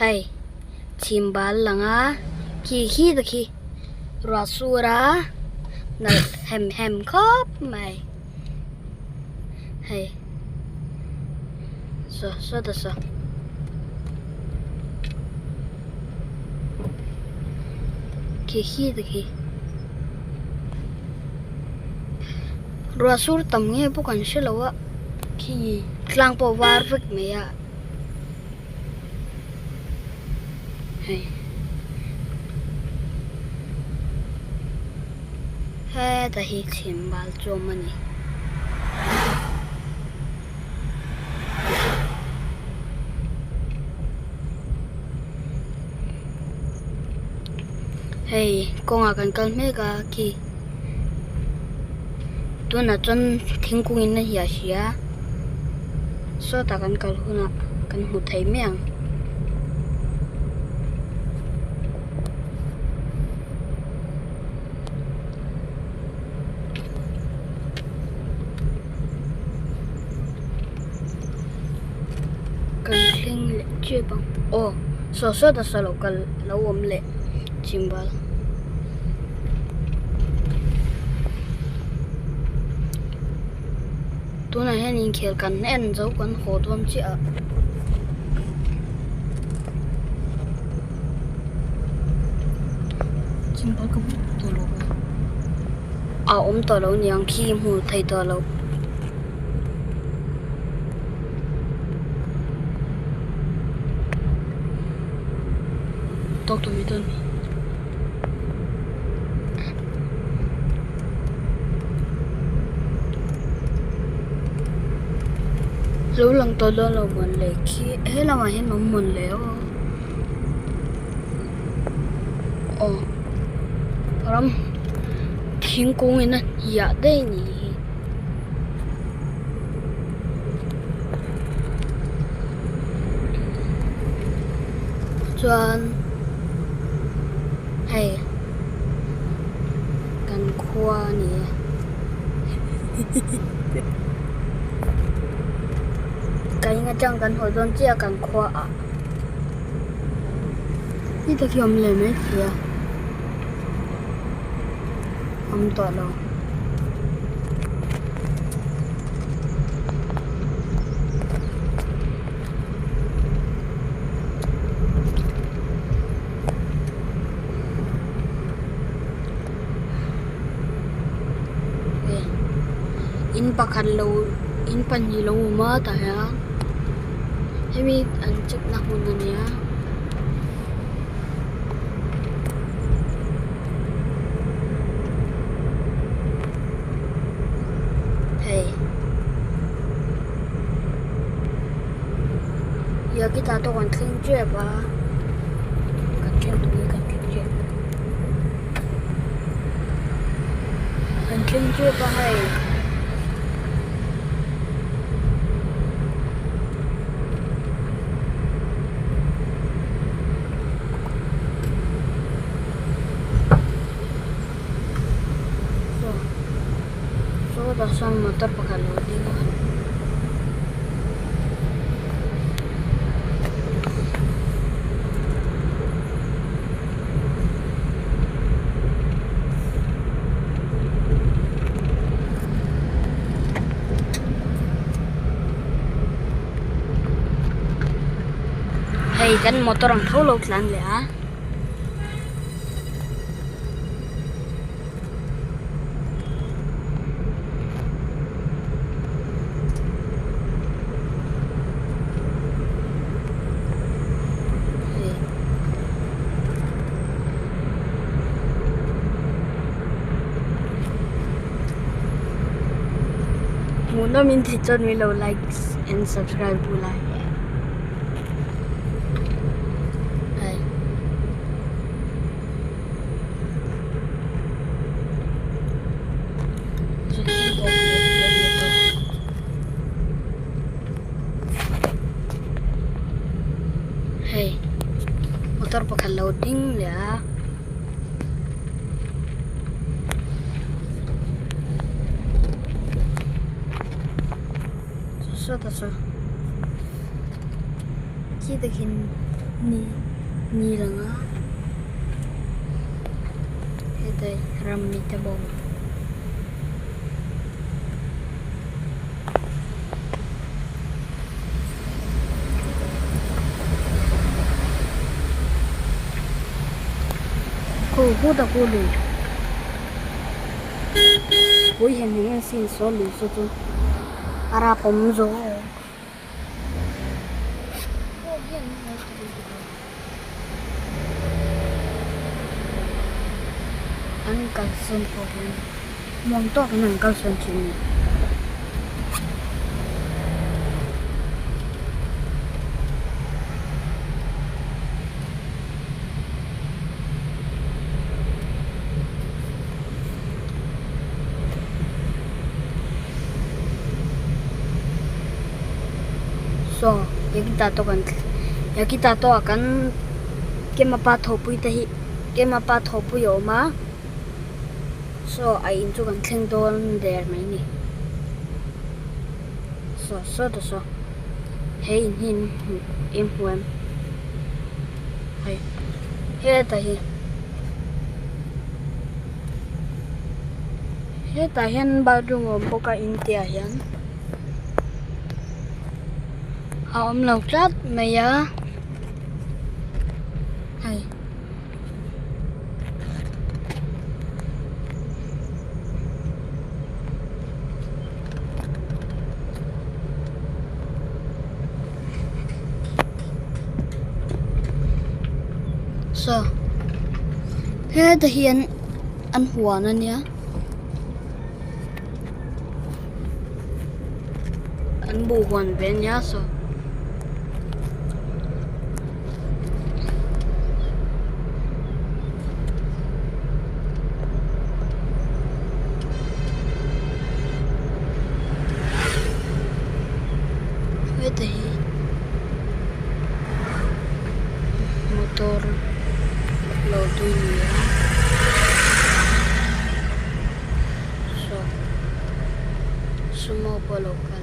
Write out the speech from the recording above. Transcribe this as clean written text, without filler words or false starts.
hay chimbal langa ki da ki rasura na hem khop mai hay so da so ki da ki rasur tam nge bukan shelawa ki tlang po war vek me ya hay da hi chimbal chomani hey kong akan kal mega ki tu na chon thingkung in na hiya hiya so ta kan kal huna kan hu thai meng kan thing le che bang oh so da so lo kal lo om le chimbal tu na hen Inkhel kan en zo kan ho thom chi a chimbal ko to lo a to lo nyang khi mu thai to lo to mi ton lâu lần tôi lo là mình lệ khi hết là mà hết nó mình lệ 그럼 긴 공에는 야대니 Chuan hayกันคั่วนี่cái nga chẳng cần hồi don chia cần khoa à đi thực hiện lên mấy kia to đâu in pakhan lo in pan hi lo ma ta ya hemi an chek na hun na ya hey ya kita to kan thing che ba kan chen tu kan thing che ba hay Dasang motor pagalo din hey kan motor ang tholo tlan le ha Muna min titon milo likes and subscribe pula. Hai. Hey. Motor pakai loading ya. So kita kin ni langa hetai ram ni tabong cô ta cô lùi bối hiện những xin số lùi số tu ara pom zo anh cần sơn phổ mong tốt nâng cao sơn chừng so kita to akan kemapathopu tahi kemapathopu yoma so ai inchu kan thleng don der mai ni so hey hin im huam hai he ta hian badroom boka in tia hian ông lộc rất mày á hay so thế thì hiện ăn hùa nữa nhá ăn bù hoàn bên nhá so Vete motor lo dunia so semua local